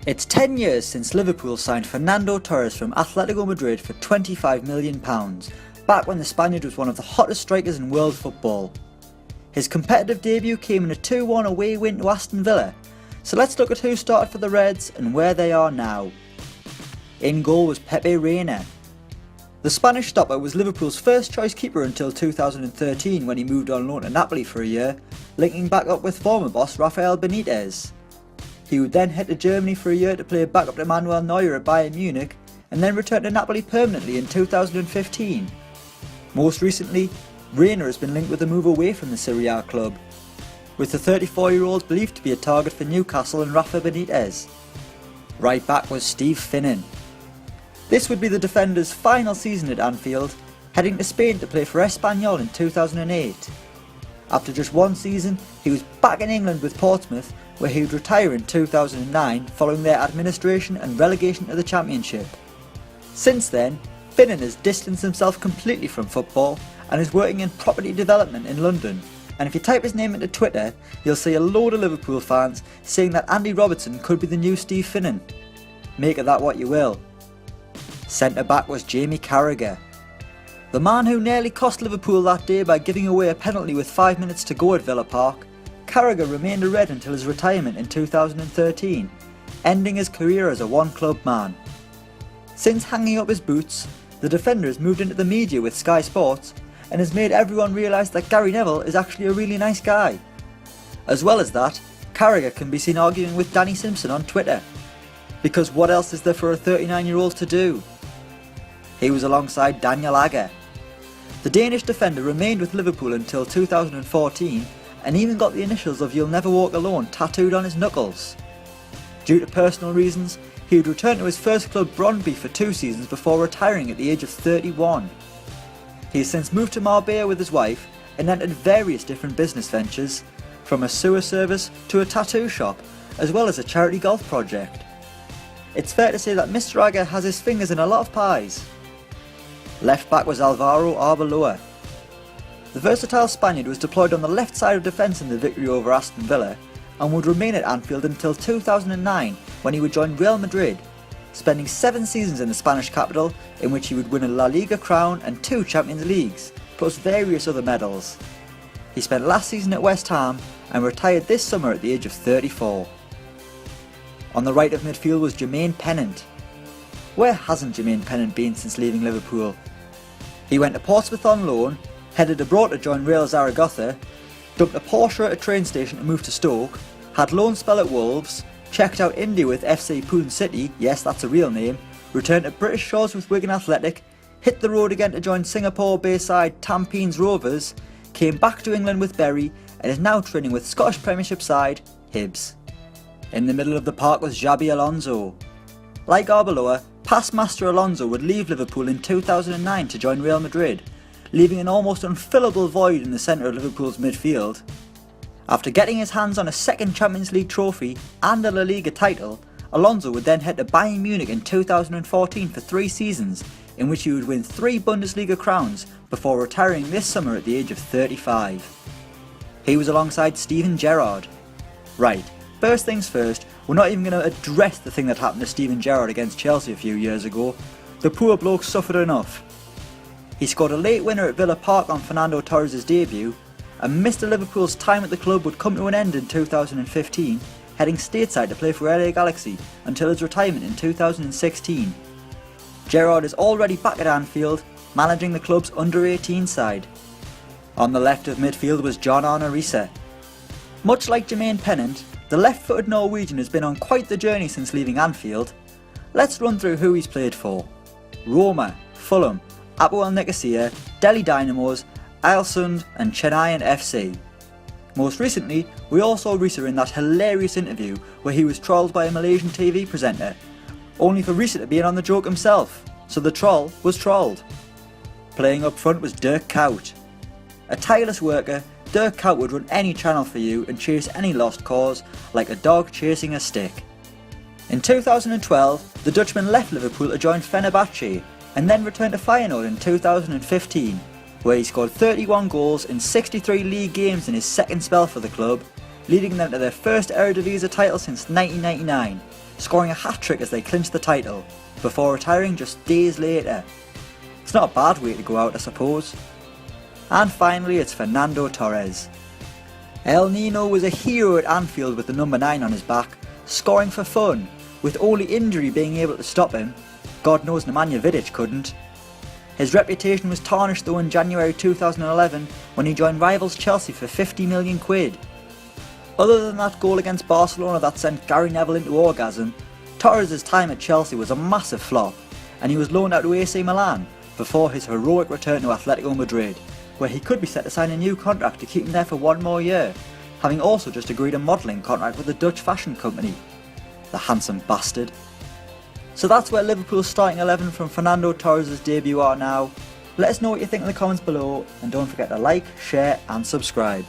It's 10 years since Liverpool signed Fernando Torres from Atletico Madrid for £25 million, back when the Spaniard was one of the hottest strikers in world football. His competitive debut came in a 2-1 away win to Aston Villa, so let's look at who started for the Reds and where they are now. In goal was Pepe Reina. The Spanish stopper was Liverpool's first choice keeper until 2013 when he moved on loan to Napoli for a year, linking back up with former boss Rafael Benitez. He would then head to Germany for a year to play backup to Manuel Neuer at Bayern Munich and then return to Napoli permanently in 2015. Most recently, Reina has been linked with a move away from the Serie A club, with the 34-year-old believed to be a target for Newcastle and Rafa Benitez. Right back was Steve Finnan. This would be the defender's final season at Anfield, heading to Spain to play for Espanyol in 2008. After just one season, he was back in England with Portsmouth, where he would retire in 2009 following their administration and relegation to the Championship. Since then, Finnan has distanced himself completely from football and is working in property development in London, and if you type his name into Twitter, you'll see a load of Liverpool fans saying that Andy Robertson could be the new Steve Finnan. Make of that what you will. Centre back was Jamie Carragher. The man who nearly cost Liverpool that day by giving away a penalty with 5 minutes to go at Villa Park, Carragher remained a Red until his retirement in 2013, ending his career as a one-club man. Since hanging up his boots, the defender has moved into the media with Sky Sports and has made everyone realise that Gary Neville is actually a really nice guy. As well as that, Carragher can be seen arguing with Danny Simpson on Twitter. Because what else is there for a 39-year-old to do? He was alongside Daniel Agger. The Danish defender remained with Liverpool until 2014 and even got the initials of "You'll Never Walk Alone" tattooed on his knuckles. Due to personal reasons, he would return to his first club Brøndby for 2 seasons before retiring at the age of 31. He has since moved to Marbella with his wife and entered various different business ventures, from a sewer service to a tattoo shop, as well as a charity golf project. It's fair to say that Mr. Agger has his fingers in a lot of pies. Left back was Alvaro Arbeloa. The versatile Spaniard was deployed on the left side of defence in the victory over Aston Villa and would remain at Anfield until 2009 when he would join Real Madrid, spending 7 seasons in the Spanish capital in which he would win a La Liga crown and 2 Champions Leagues, plus various other medals. He spent last season at West Ham and retired this summer at the age of 34. On the right of midfield was Jermaine Pennant. Where hasn't Jermaine Pennant been since leaving Liverpool? He went to Portsmouth on loan, headed abroad to join Real Zaragoza, dumped a Porsche at a train station to move to Stoke, had loan spell at Wolves, checked out India with FC Pune City, yes that's a real name, returned to British shores with Wigan Athletic, hit the road again to join Singapore-based side Tampines Rovers, came back to England with Bury and is now training with Scottish Premiership side Hibs. In the middle of the park was Xabi Alonso. Like Arbeloa, past master Alonso would leave Liverpool in 2009 to join Real Madrid, leaving an almost unfillable void in the centre of Liverpool's midfield. After getting his hands on a second Champions League trophy and a La Liga title, Alonso would then head to Bayern Munich in 2014 for 3 seasons, in which he would win 3 Bundesliga crowns before retiring this summer at the age of 35. He was alongside Steven Gerrard. Right, first things first, we're not even going to address the thing that happened to Steven Gerrard against Chelsea a few years ago. The poor bloke suffered enough. He scored a late winner at Villa Park on Fernando Torres' debut, and Mr. Liverpool's time at the club would come to an end in 2015, heading stateside to play for LA Galaxy until his retirement in 2016. Gerrard is already back at Anfield, managing the club's under-18 side. On the left of midfield was John Arne Riise. Much like Jermaine Pennant, the left-footed Norwegian has been on quite the journey since leaving Anfield. Let's run through who he's played for. Roma, Fulham, Apoel Nicosia, Delhi Dynamos, Alsund and Chennai FC. Most recently, we all saw Riise in that hilarious interview where he was trolled by a Malaysian TV presenter, only for Riise to be in on the joke himself, so the troll was trolled. Playing up front was Dirk Kuyt. A tireless worker, Dirk Kuyt would run any channel for you and chase any lost cause like a dog chasing a stick. In 2012, the Dutchman left Liverpool to join Fenerbahce and then returned to Feyenoord in 2015, where he scored 31 goals in 63 league games in his second spell for the club, leading them to their first Eredivisie title since 1999, scoring a hat-trick as they clinched the title, before retiring just days later. It's not a bad way to go out, I suppose. And finally, it's Fernando Torres. El Nino was a hero at Anfield with the number 9 on his back, scoring for fun, with only injury being able to stop him. God knows Nemanja Vidic couldn't. His reputation was tarnished though in January 2011 when he joined rivals Chelsea for 50 million quid. Other than that goal against Barcelona that sent Gary Neville into orgasm, Torres' time at Chelsea was a massive flop, and he was loaned out to AC Milan before his heroic return to Atletico Madrid, where he could be set to sign a new contract to keep him there for one more year, having also just agreed a modelling contract with a Dutch fashion company. The handsome bastard. So that's where Liverpool's starting 11 from Fernando Torres' debut are now. Let us know what you think in the comments below, and don't forget to like, share and subscribe.